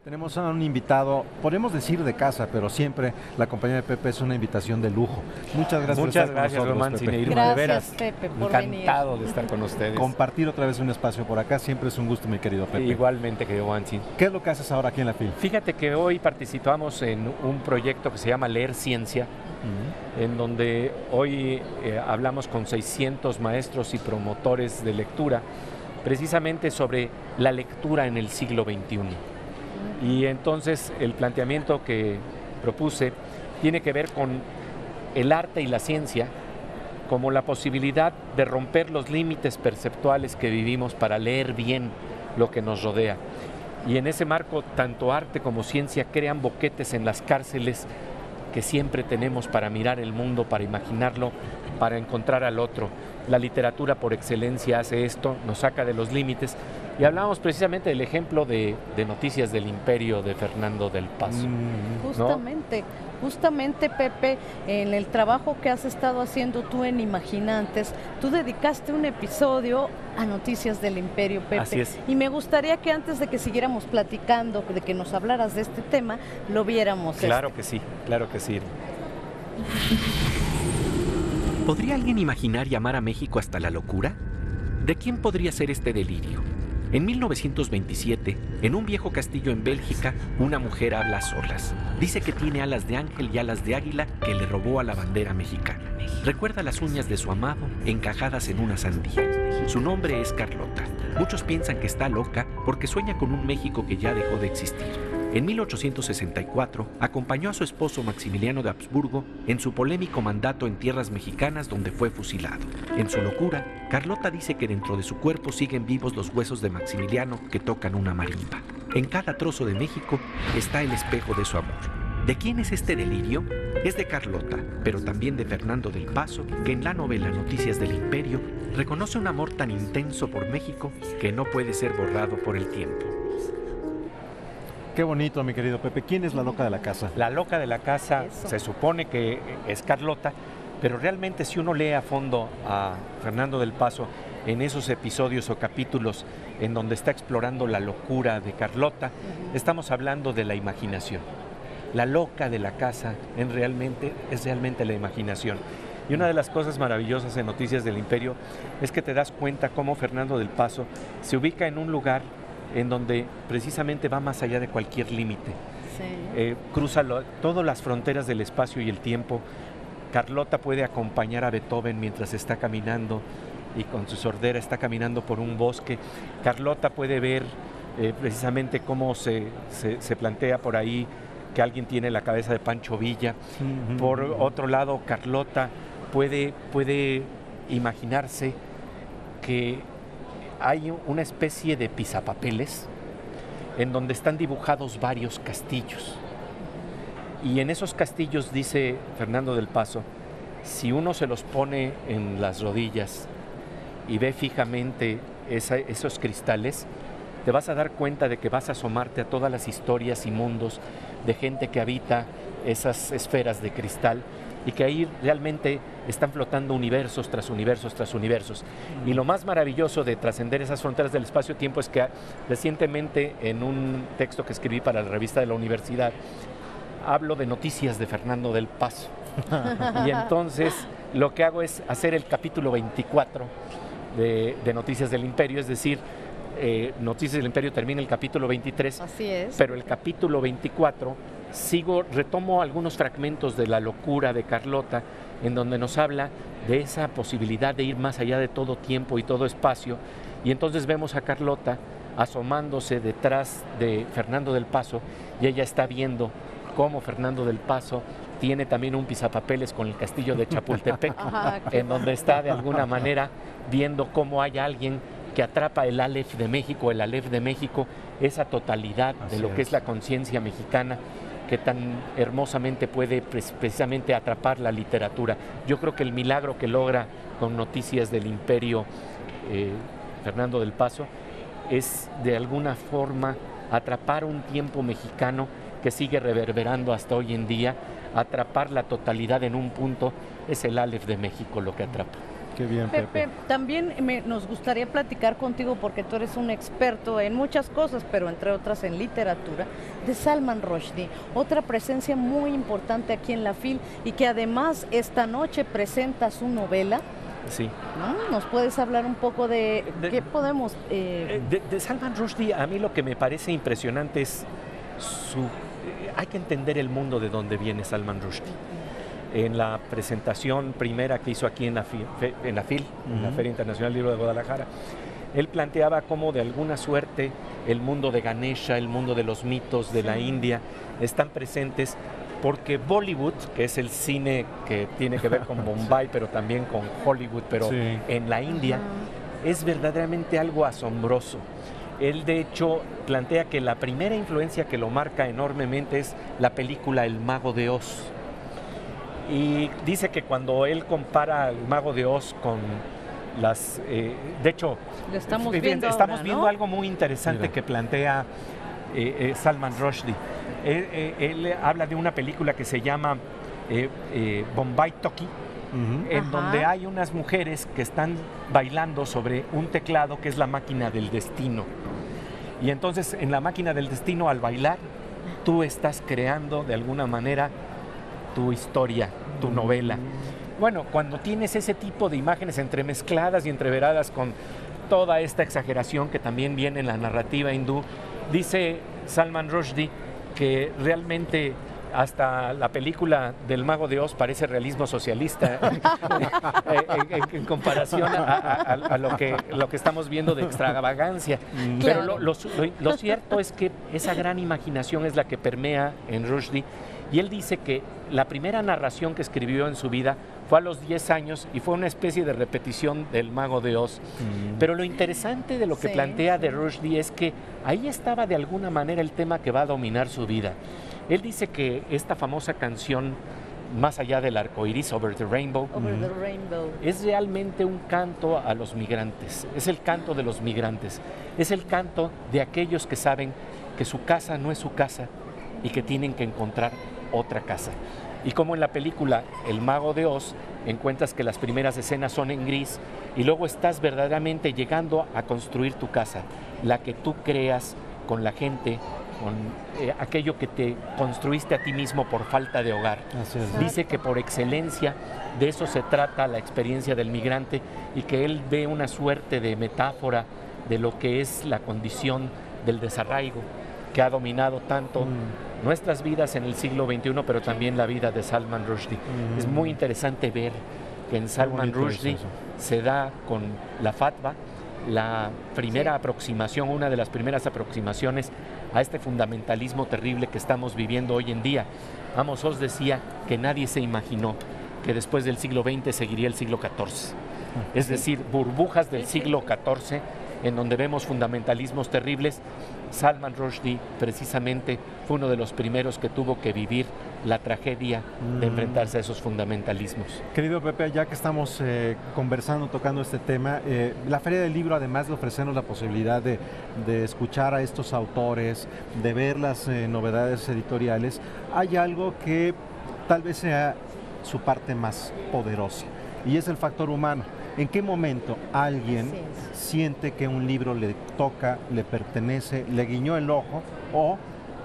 Tenemos a un invitado, podemos decir de casa, pero siempre la compañía de Pepe es una invitación de lujo. Muchas gracias por estar con nosotros, Román, Pepe. Irma, de Gracias, veras, Pepe, por encantado venir. de estar con ustedes. Compartir otra vez un espacio por acá siempre es un gusto, mi querido Pepe. Igualmente, querido Wansi. ¿Qué es lo que haces ahora aquí en la FIL? Fíjate que hoy participamos en un proyecto que se llama Leer Ciencia, en donde hoy hablamos con 600 maestros y promotores de lectura, precisamente sobre la lectura en el siglo XXI. Y entonces el planteamiento que propuse tiene que ver con el arte y la ciencia como la posibilidad de romper los límites perceptuales que vivimos para leer bien lo que nos rodea. Y en ese marco, tanto arte como ciencia crean boquetes en las cárceles que siempre tenemos para mirar el mundo, para imaginarlo, para encontrar al otro. La literatura por excelencia hace esto, nos saca de los límites. Y hablamos precisamente del ejemplo de Noticias del Imperio de Fernando del Paso. Justamente, Pepe, en el trabajo que has estado haciendo tú en Imaginantes, tú dedicaste un episodio a Noticias del Imperio, Pepe. Así es. Y me gustaría que antes de que siguiéramos platicando, de que nos hablaras de este tema, lo viéramos. Claro que sí, claro que sí. ¿Podría alguien imaginar llamar a México hasta la locura? ¿De quién podría ser este delirio? En 1927, en un viejo castillo en Bélgica, una mujer habla a solas. Dice que tiene alas de ángel y alas de águila que le robó a la bandera mexicana. Recuerda las uñas de su amado encajadas en una sandía. Su nombre es Carlota. Muchos piensan que está loca porque sueña con un México que ya dejó de existir. En 1864, acompañó a su esposo Maximiliano de Habsburgo en su polémico mandato en tierras mexicanas donde fue fusilado. En su locura, Carlota dice que dentro de su cuerpo siguen vivos los huesos de Maximiliano que tocan una marimba. En cada trozo de México está el espejo de su amor. ¿De quién es este delirio? Es de Carlota, pero también de Fernando del Paso, que en la novela Noticias del Imperio reconoce un amor tan intenso por México que no puede ser borrado por el tiempo. Qué bonito, mi querido Pepe. ¿Quién es la loca de la casa? La loca de la casa Eso. se supone que es Carlota, pero realmente si uno lee a fondo a Fernando del Paso en esos episodios o capítulos en donde está explorando la locura de Carlota, estamos hablando de la imaginación. La loca de la casa es realmente la imaginación. Y una de las cosas maravillosas en Noticias del Imperio es que te das cuenta cómo Fernando del Paso se ubica en un lugar en donde precisamente va más allá de cualquier límite. Sí. Cruza todas las fronteras del espacio y el tiempo. Carlota puede acompañar a Beethoven mientras está caminando y con su sordera está caminando por un bosque. Carlota puede ver precisamente cómo se plantea por ahí que alguien tiene la cabeza de Pancho Villa. Por otro lado, Carlota puede imaginarse que hay una especie de pisapapeles en donde están dibujados varios castillos. Y en esos castillos, dice Fernando del Paso, si uno se los pone en las rodillas y ve fijamente esos cristales, te vas a dar cuenta de que vas a asomarte a todas las historias y mundos de gente que habita esas esferas de cristal y que ahí realmente están flotando universos tras universos tras universos. Y lo más maravilloso de trascender esas fronteras del espacio-tiempo es que recientemente en un texto que escribí para la revista de la universidad, hablo de Noticias de Fernando del Paso. Y entonces lo que hago es hacer el capítulo 24 de Noticias del Imperio, es decir, Noticias del Imperio termina el capítulo 23, Así es. pero el capítulo 24 retomo algunos fragmentos de la locura de Carlota, en donde nos habla de esa posibilidad de ir más allá de todo tiempo y todo espacio, y entonces vemos a Carlota asomándose detrás de Fernando del Paso, y ella está viendo cómo Fernando del Paso tiene también un pisapapeles con el castillo de Chapultepec, en donde está de alguna manera viendo cómo hay alguien que atrapa el Aleph de México, esa totalidad de lo que es la conciencia mexicana, que tan hermosamente puede precisamente atrapar la literatura. Yo creo que el milagro que logra con Noticias del Imperio Fernando del Paso es de alguna forma atrapar un tiempo mexicano que sigue reverberando hasta hoy en día, atrapar la totalidad en un punto, es el Aleph de México lo que atrapa. Qué bien, Pepe. También nos gustaría platicar contigo, porque tú eres un experto en muchas cosas, pero entre otras en literatura, de Salman Rushdie, otra presencia muy importante aquí en la FIL y que además esta noche presenta su novela. Sí. ¿No? ¿Nos puedes hablar un poco de qué podemos...? De Salman Rushdie, a mí lo que me parece impresionante es hay que entender el mundo de donde viene Salman Rushdie. En la presentación primera que hizo aquí en la FIL, en la Feria Internacional del Libro de Guadalajara, él planteaba cómo de alguna suerte el mundo de Ganesha, el mundo de los mitos de la India, están presentes porque Bollywood, que es el cine que tiene que ver con Bombay, pero también con Hollywood, pero en la India, es verdaderamente algo asombroso. Él, de hecho, plantea que la primera influencia que lo marca enormemente es la película El Mago de Oz. Y dice que cuando él compara el Mago de Oz con las... de hecho, estamos viendo algo muy interesante que plantea Salman Rushdie. Él habla de una película que se llama Bombay Talkie, en donde hay unas mujeres que están bailando sobre un teclado que es la máquina del destino. Y entonces en la máquina del destino, al bailar, tú estás creando de alguna manera tu historia, tu novela. Bueno, cuando tienes ese tipo de imágenes entremezcladas y entreveradas con toda esta exageración que también viene en la narrativa hindú, dice Salman Rushdie que realmente hasta la película del Mago de Oz parece realismo socialista en comparación a lo que estamos viendo de extravagancia. Pero lo cierto es que esa gran imaginación es la que permea en Rushdie. Y él dice que la primera narración que escribió en su vida fue a los 10 años y fue una especie de repetición del Mago de Oz. Pero lo interesante de lo que plantea de Rushdie es que ahí estaba de alguna manera el tema que va a dominar su vida. Él dice que esta famosa canción, Más allá del arco iris, Over the Rainbow, es realmente un canto a los migrantes. Es el canto de los migrantes. Es el canto de aquellos que saben que su casa no es su casa y que tienen que encontrar otra casa. Y como en la película El Mago de Oz, encuentras que las primeras escenas son en gris y luego estás verdaderamente llegando a construir tu casa, la que tú creas con la gente, con aquello que te construiste a ti mismo por falta de hogar. Dice que por excelencia de eso se trata la experiencia del migrante y que él ve una suerte de metáfora de lo que es la condición del desarraigo que ha dominado tanto nuestras vidas en el siglo XXI, pero también la vida de Salman Rushdie. Es muy interesante ver que en Salman Rushdie se da con la fatwa, la primera aproximación, una de las primeras aproximaciones a este fundamentalismo terrible que estamos viviendo hoy en día. Amos Oz decía que nadie se imaginó que después del siglo XX seguiría el siglo XIV. Es decir, burbujas del siglo XIV en donde vemos fundamentalismos terribles. Salman Rushdie precisamente fue uno de los primeros que tuvo que vivir la tragedia de enfrentarse a esos fundamentalismos. Querido Pepe, ya que estamos conversando, tocando este tema, la Feria del Libro, además de ofrecernos la posibilidad de escuchar a estos autores, de ver las novedades editoriales, hay algo que tal vez sea su parte más poderosa, y es el factor humano. ¿En qué momento alguien siente que un libro le toca, le pertenece, le guiñó el ojo o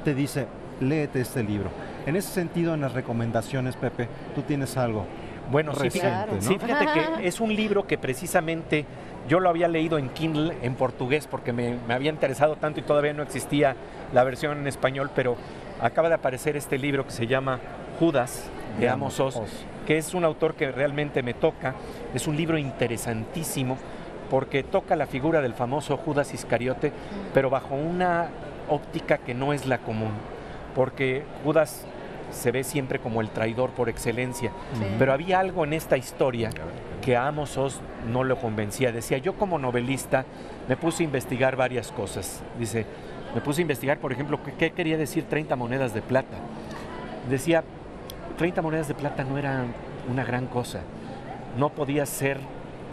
te dice, léete este libro? En ese sentido, en las recomendaciones, Pepe, tú tienes algo reciente, ¿no? Sí, fíjate que es un libro que precisamente yo lo había leído en Kindle, en portugués, porque me había interesado tanto y todavía no existía la versión en español, pero acaba de aparecer este libro que se llama Judas, de Amos Oz, que es un autor que realmente me toca. Es un libro interesantísimo porque toca la figura del famoso Judas Iscariote, pero bajo una óptica que no es la común, porque Judas se ve siempre como el traidor por excelencia, pero había algo en esta historia que a Amos Oz no lo convencía. Decía, yo como novelista me puse a investigar varias cosas. Dice, me puse a investigar, por ejemplo, qué quería decir 30 monedas de plata. Decía, 30 monedas de plata no eran una gran cosa, no podía ser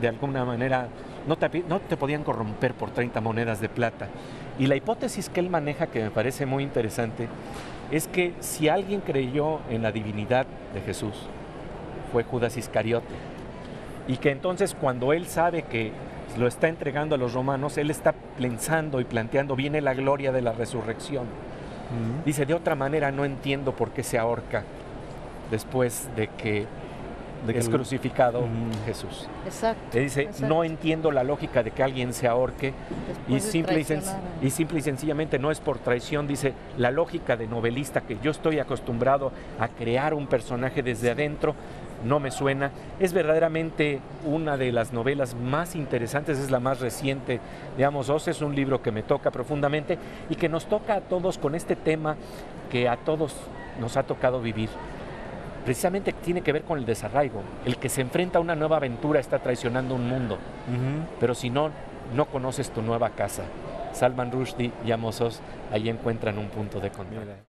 de alguna manera, no te podían corromper por 30 monedas de plata. Y la hipótesis que él maneja, que me parece muy interesante, es que si alguien creyó en la divinidad de Jesús, fue Judas Iscariote. y que entonces cuando él sabe que lo está entregando a los romanos, él está pensando y planteando, viene la gloria de la resurrección. Dice, de otra manera no entiendo por qué se ahorca después de que es crucificado Jesús. Exacto. Le dice, exacto. no entiendo la lógica de que alguien se ahorque y simple y sencillamente no es por traición. Dice, la lógica de novelista que yo estoy acostumbrado a crear un personaje desde adentro, no me suena. Es verdaderamente una de las novelas más interesantes, es la más reciente de Amos Oz. Es un libro que me toca profundamente y que nos toca a todos con este tema que a todos nos ha tocado vivir. Precisamente tiene que ver con el desarraigo. El que se enfrenta a una nueva aventura está traicionando un mundo. Pero si no conoces tu nueva casa. Salman Rushdie y Amos Oz, ahí encuentran un punto de contacto.